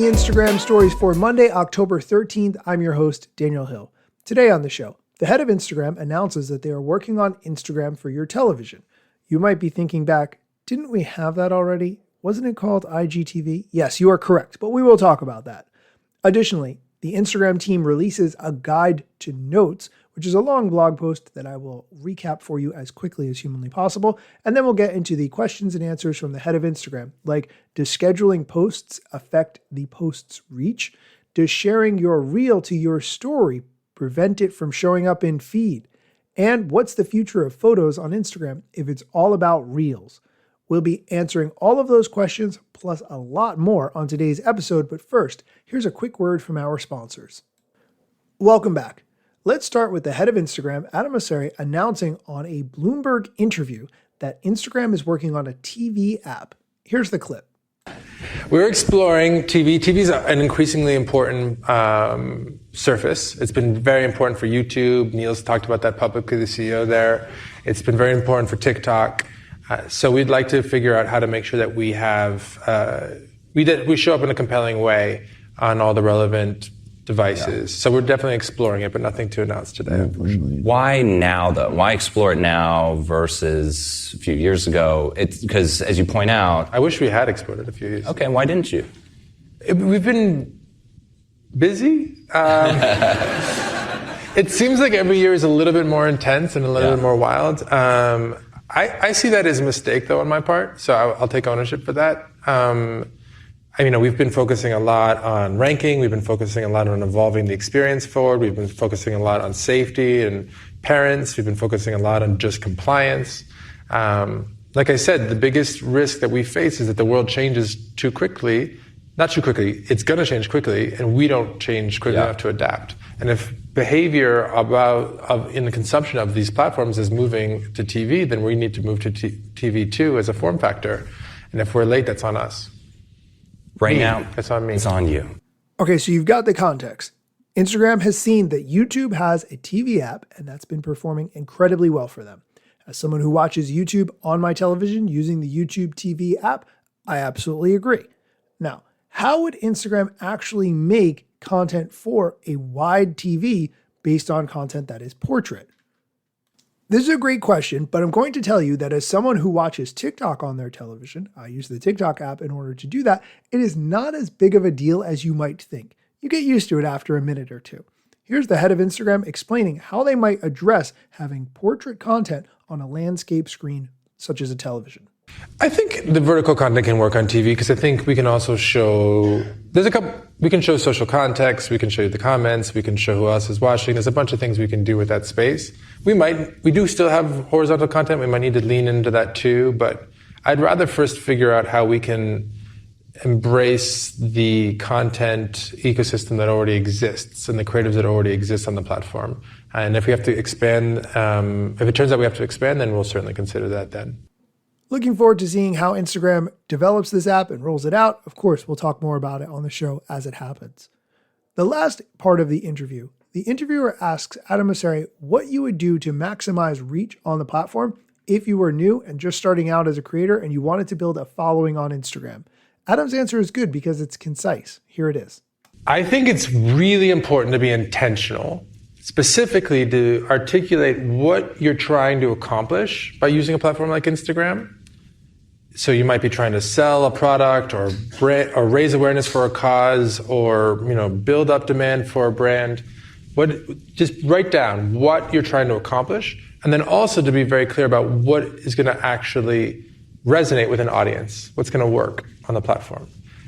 the Instagram stories for Monday, October 13th. I'm your host, Daniel Hill. Today on the show, the head of Instagram announces that they are working on Instagram for your television. You might be thinking back, didn't we have that already? Wasn't it called IGTV? Yes, you are correct, but we will talk about that. Additionally, the Instagram team releases a guide to notes, which is a long blog post that I will recap for you as quickly as humanly possible. And then we'll get into the questions and answers from the head of Instagram, like, does scheduling posts affect the post's reach? Does sharing your reel to your story prevent it from showing up in feed? And what's the future of photos on Instagram if it's all about reels? We'll be answering all of those questions, plus a lot more on today's episode. But first, here's a quick word from our sponsors. Welcome back. Let's start with the head of Instagram, Adam Mosseri, announcing on a Bloomberg interview that Instagram is working on a TV app. Here's the clip. We're exploring TV. TV is an increasingly important surface. It's been very important for YouTube. Neil's talked about that publicly, the CEO there. It's been very important for TikTok. So we'd like to figure out how to make sure that we have we show up in a compelling way on all the relevant devices. Yeah. So we're definitely exploring it, but nothing to announce today, unfortunately. Why now, though? Why explore it now versus a few years ago? It's because, as you point out, I wish we had explored it a few years ago. Okay, why didn't you? We've been busy. It seems like every year is a little bit more intense and a little bit more wild. I see that as a mistake, though, on my part, so I'll take ownership for that. We've been focusing a lot on ranking. We've been focusing a lot on evolving the experience forward. We've been focusing a lot on safety and parents. We've been focusing a lot on just compliance. Like I said, the biggest risk that we face is that the world changes too quickly. Not too quickly. It's going to change quickly, and we don't change quickly enough to adapt. And if behavior in the consumption of these platforms is moving to TV, then we need to move to TV too as a form factor. And if we're late, that's on us. Right now, it's on me. It's on you. Okay, so you've got the context. Instagram has seen that YouTube has a TV app, and that's been performing incredibly well for them. As someone who watches YouTube on my television using the YouTube TV app, I absolutely agree. Now, how would Instagram actually make content for a wide TV based on content that is portrait? This is a great question, but I'm going to tell you that as someone who watches TikTok on their television, I use the TikTok app in order to do that, it is not as big of a deal as you might think. You get used to it after a minute or two. Here's the head of Instagram explaining how they might address having portrait content on a landscape screen, such as a television. I think the vertical content can work on TV because I think we can also show, we can show social context, we can show you the comments, we can show who else is watching. There's a bunch of things we can do with that space. We do still have horizontal content. We might need to lean into that too, but I'd rather first figure out how we can embrace the content ecosystem that already exists and the creatives that already exist on the platform. And if we have to expand, if it turns out we have to expand, then we'll certainly consider that then. Looking forward to seeing how Instagram develops this app and rolls it out. Of course, we'll talk more about it on the show as it happens. The last part of the interview, the interviewer asks Adam Mosseri what you would do to maximize reach on the platform if you were new and just starting out as a creator and you wanted to build a following on Instagram. Adam's answer is good because it's concise. Here it is. I think it's really important to be intentional, specifically to articulate what you're trying to accomplish by using a platform like Instagram. So you might be trying to sell a product or raise awareness for a cause or build up demand for a brand. Just write down what you're trying to accomplish, and then also to be very clear about what is going to actually resonate with an audience, what's going to work on the platform.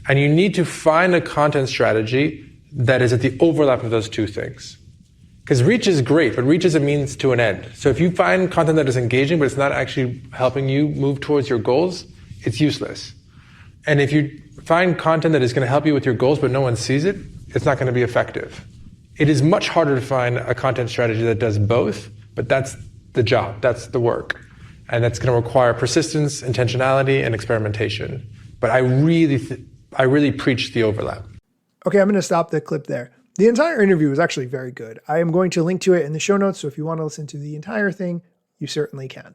And you need to find a content strategy that is at the overlap of those two things. Because reach is great, but reach is a means to an end. So if you find content that is engaging, but it's not actually helping you move towards your goals, it's useless. And if you find content that is going to help you with your goals, but no one sees it, it's not going to be effective. It is much harder to find a content strategy that does both, but that's the job, that's the work. And that's going to require persistence, intentionality, and experimentation. But I really preach the overlap. Okay, I'm going to stop the clip there. The entire interview was actually very good. I am going to link to it in the show notes, so if you want to listen to the entire thing, you certainly can.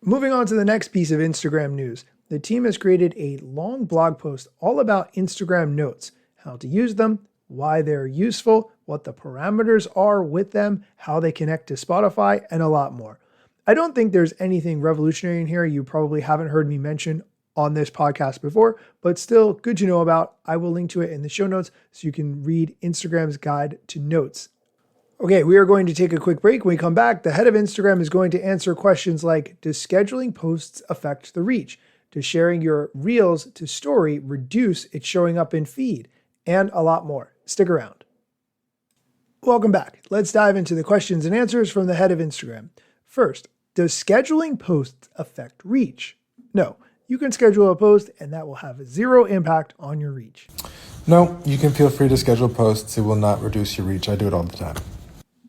Moving on to the next piece of Instagram news. The team has created a long blog post all about Instagram Notes, how to use them, why they're useful, what the parameters are with them, how they connect to Spotify, and a lot more. I don't think there's anything revolutionary in here you probably haven't heard me mention on this podcast before, but still good to know about. I will link to it in the show notes so you can read Instagram's guide to notes. Okay, we are going to take a quick break. When we come back, the head of Instagram is going to answer questions like, does scheduling posts affect the reach? Does sharing your reels to story reduce it showing up in feed? And a lot more. Stick around. Welcome back. Let's dive into the questions and answers from the head of Instagram. First, does scheduling posts affect reach? No, you can schedule a post and that will have zero impact on your reach. No, you can feel free to schedule posts. It will not reduce your reach. I do it all the time.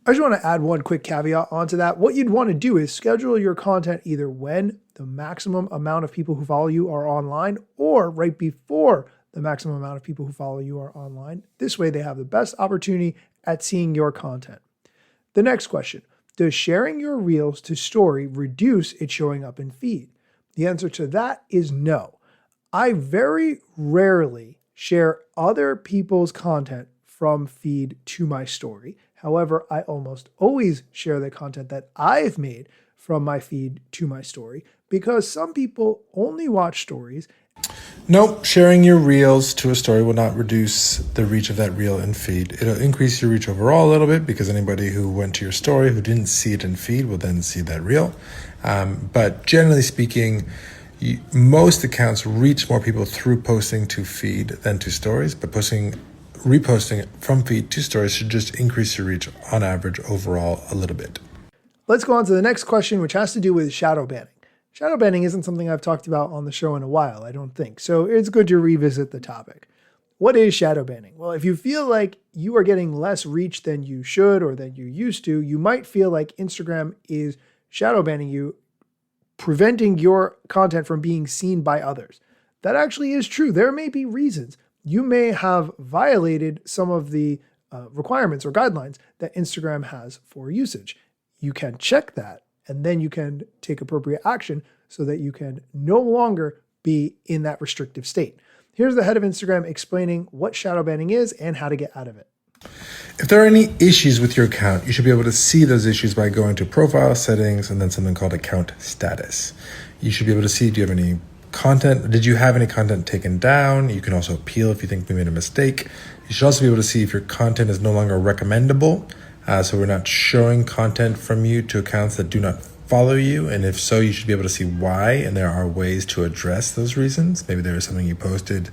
I just want to add one quick caveat onto that. What you'd want to do is schedule your content either when the maximum amount of people who follow you are online or right before the maximum amount of people who follow you are online. This way they have the best opportunity at seeing your content. The next question, does sharing your reels to story reduce it showing up in feed? The answer to that is no. I very rarely share other people's content from feed to my story. However, I almost always share the content that I've made from my feed to my story because some people only watch stories. Nope, sharing your reels to a story will not reduce the reach of that reel in feed. It'll increase your reach overall a little bit because anybody who went to your story who didn't see it in feed will then see that reel. But generally speaking, most accounts reach more people through posting to feed than to stories, but reposting from feed to stories should just increase your reach on average overall a little bit. Let's go on to the next question, which has to do with shadow banning. Shadow banning isn't something I've talked about on the show in a while, I don't think. So it's good to revisit the topic. What is shadow banning? Well, if you feel like you are getting less reach than you should or than you used to, you might feel like Instagram is shadow banning you, preventing your content from being seen by others. That actually is true. There may be reasons. You may have violated some of the requirements or guidelines that Instagram has for usage. You can check that, and then you can take appropriate action so that you can no longer be in that restrictive state. Here's the head of Instagram explaining what shadow banning is and how to get out of it. If there are any issues with your account, you should be able to see those issues by going to profile settings and then something called account status. You should be able to see, do you have any content? Did you have any content taken down? You can also appeal if you think we made a mistake. You should also be able to see if your content is no longer recommendable. So we're not showing content from you to accounts that do not follow you. And if so, you should be able to see why. And there are ways to address those reasons. Maybe there was something you posted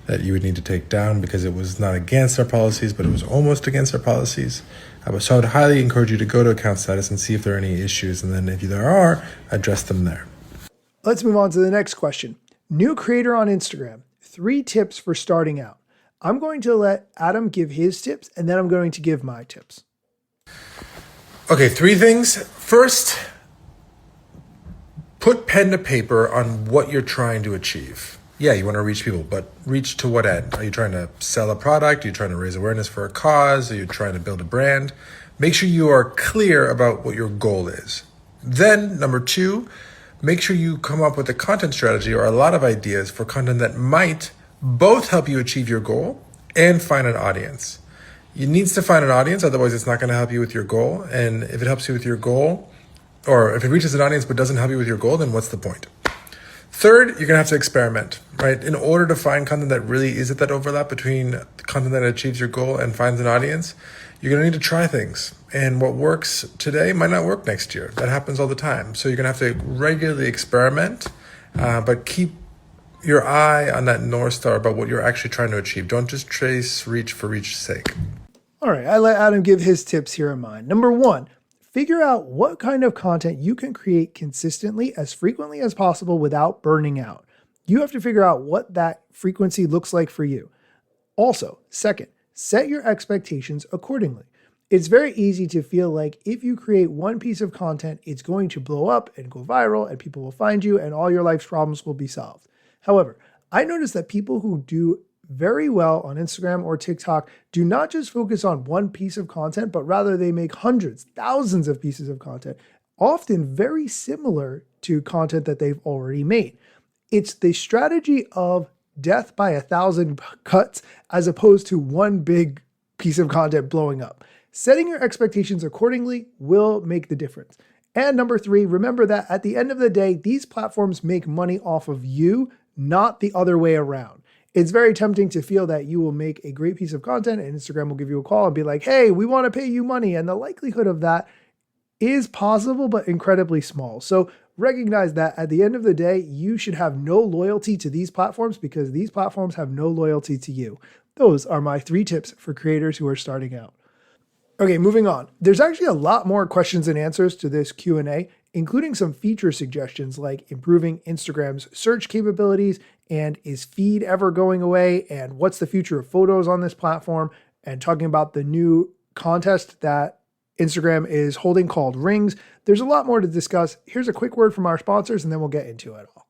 that you would need to take down because it was not against our policies, but it was almost against our policies. So I would highly encourage you to go to account status and see if there are any issues. And then if there are, address them there. Let's move on to the next question. New creator on Instagram, 3 tips for starting out. I'm going to let Adam give his tips, and then I'm going to give my tips. Okay, 3 things. First, put pen to paper on what you're trying to achieve. Yeah, you want to reach people, but reach to what end? Are you trying to sell a product? Are you trying to raise awareness for a cause? Are you trying to build a brand? Make sure you are clear about what your goal is. Then, number 2, make sure you come up with a content strategy or a lot of ideas for content that might both help you achieve your goal and find an audience. You need to find an audience, otherwise it's not going to help you with your goal. And if it helps you with your goal, or if it reaches an audience but doesn't help you with your goal, then what's the point? Third, you're going to have to experiment, right? In order to find content that really is at that overlap between the content that achieves your goal and finds an audience, you're going to need to try things. And what works today might not work next year. That happens all the time. So you're going to have to regularly experiment, but keep your eye on that North Star about what you're actually trying to achieve. Don't just chase reach for reach's sake. All right, I let Adam give his tips here in mind. Number 1, figure out what kind of content you can create consistently as frequently as possible without burning out. You have to figure out what that frequency looks like for you. Also, second, set your expectations accordingly. It's very easy to feel like if you create one piece of content, it's going to blow up and go viral and people will find you and all your life's problems will be solved. However, I noticed that people who do very well on Instagram or TikTok do not just focus on one piece of content, but rather they make hundreds, thousands of pieces of content, often very similar to content that they've already made. It's the strategy of death by 1,000 cuts as opposed to one big piece of content blowing up. Setting your expectations accordingly will make the difference. And number 3, remember that at the end of the day, these platforms make money off of you, not the other way around. It's very tempting to feel that you will make a great piece of content and Instagram will give you a call and be like, hey, we want to pay you money. And the likelihood of that is possible, but incredibly small. So recognize that at the end of the day, you should have no loyalty to these platforms because these platforms have no loyalty to you. Those are my 3 tips for creators who are starting out. Okay, moving on. There's actually a lot more questions and answers to this Q&A, including some feature suggestions like improving Instagram's search capabilities and is feed ever going away and what's the future of photos on this platform and talking about the new contest that Instagram is holding called Rings. There's a lot more to discuss. Here's a quick word from our sponsors and then we'll get into it all.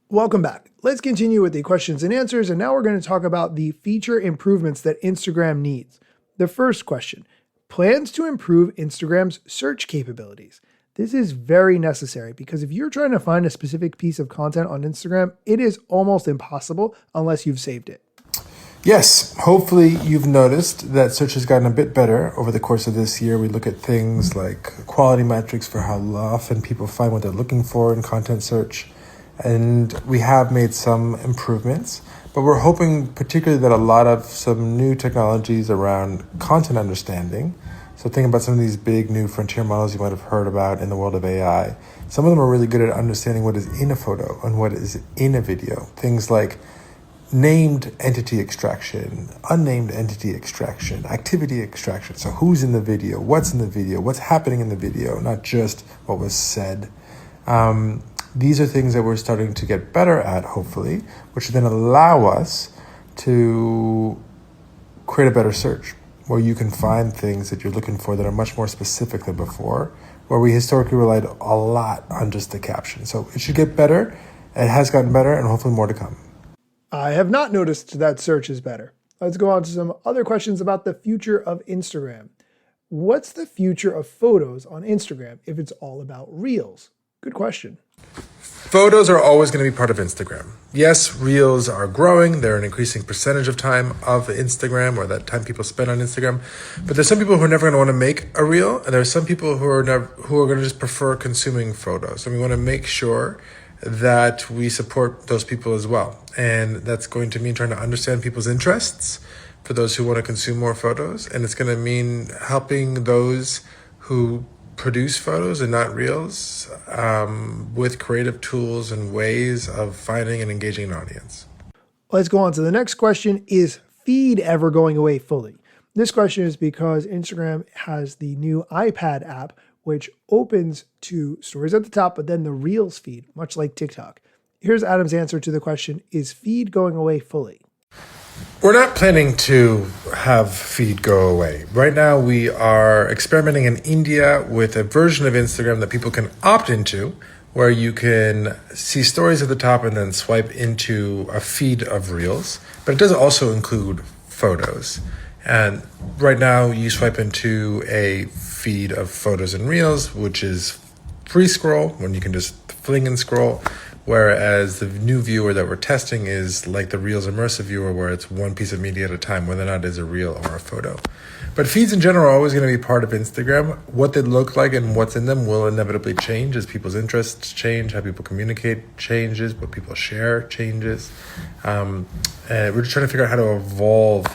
Welcome back. Let's continue with the questions and answers. And now we're going to talk about the feature improvements that Instagram needs. The first question, plans to improve Instagram's search capabilities. This is very necessary because if you're trying to find a specific piece of content on Instagram, it is almost impossible unless you've saved it. Yes, hopefully you've noticed that search has gotten a bit better over the course of this year. We look at things like quality metrics for how often people find what they're looking for in content search. And we have made some improvements, but we're hoping particularly that a lot of some new technologies around content understanding. So think about some of these big new frontier models you might have heard about in the world of AI. Some of them are really good at understanding what is in a photo and what is in a video. Things like named entity extraction, unnamed entity extraction, activity extraction. So who's in the video, what's in the video, what's happening in the video, not just what was said. These are things that we're starting to get better at, hopefully, which then allow us to create a better search where you can find things that you're looking for that are much more specific than before, where we historically relied a lot on just the caption. So it should get better. It has gotten better and hopefully more to come. I have not noticed that search is better. Let's go on to some other questions about the future of Instagram. What's the future of photos on Instagram if it's all about Reels? Good question. Photos are always going to be part of Instagram. Yes, Reels are growing. They're an increasing percentage of time of Instagram or that time people spend on Instagram. But there's some people who are never going to want to make a Reel. And there's some people who are going to just prefer consuming photos. And we want to make sure that we support those people as well. And that's going to mean trying to understand people's interests for those who want to consume more photos. And it's going to mean helping those who produce photos and not Reels with creative tools and ways of finding and engaging an audience. Let's go on to the next question. Is feed ever going away fully? This question is because Instagram has the new iPad app, which opens to stories at the top, but then the Reels feed, much like TikTok. Here's Adam's answer to the question, is feed going away fully? We're not planning to have feed go away. Right now, we are experimenting in India with a version of Instagram that people can opt into, where you can see stories at the top and then swipe into a feed of Reels. But it does also include photos. And right now, you swipe into a feed of photos and Reels, which is free scroll, when you can just fling and scroll. Whereas the new viewer that we're testing is like the Reels immersive viewer, where it's one piece of media at a time, whether or not it is a reel or a photo. But feeds in general are always going to be part of Instagram. What they look like and what's in them will inevitably change as people's interests change, how people communicate changes, what people share changes. And we're just trying to figure out how to evolve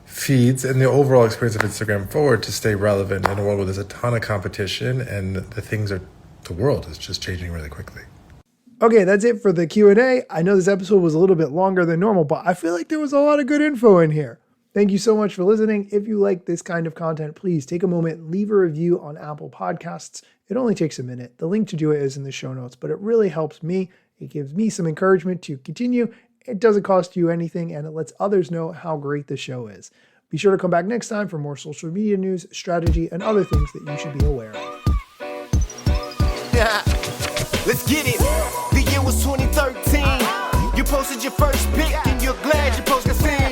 feeds and the overall experience of Instagram forward to stay relevant in a world where there's a ton of competition and the world is just changing really quickly. Okay, that's it for the Q&A. I know this episode was a little bit longer than normal, but I feel like there was a lot of good info in here. Thank you so much for listening. If you like this kind of content, please take a moment, leave a review on Apple Podcasts. It only takes a minute. The link to do it is in the show notes, but it really helps me. It gives me some encouragement to continue. It doesn't cost you anything, and it lets others know how great the show is. Be sure to come back next time for more social media news, strategy, and other things that you should be aware of. Let's get it. The year was 2013. You posted your first pic and you're glad your post got seen.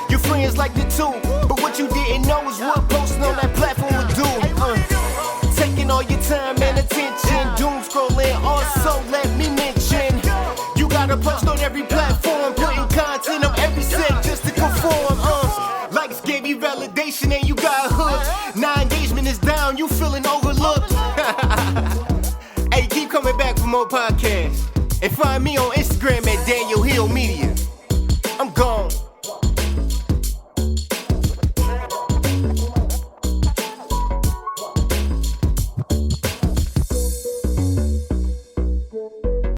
Your friends liked it too, but what you didn't know is what posting on that platform would do. Taking all your time and attention, doom scrolling. Also, let me mention, you gotta post on every platform, putting content motivation and you got hooked. Now engagement is down, you feeling overlooked. Hey, keep coming back for more podcasts. And find me on Instagram at Daniel Hill Media. I'm gone.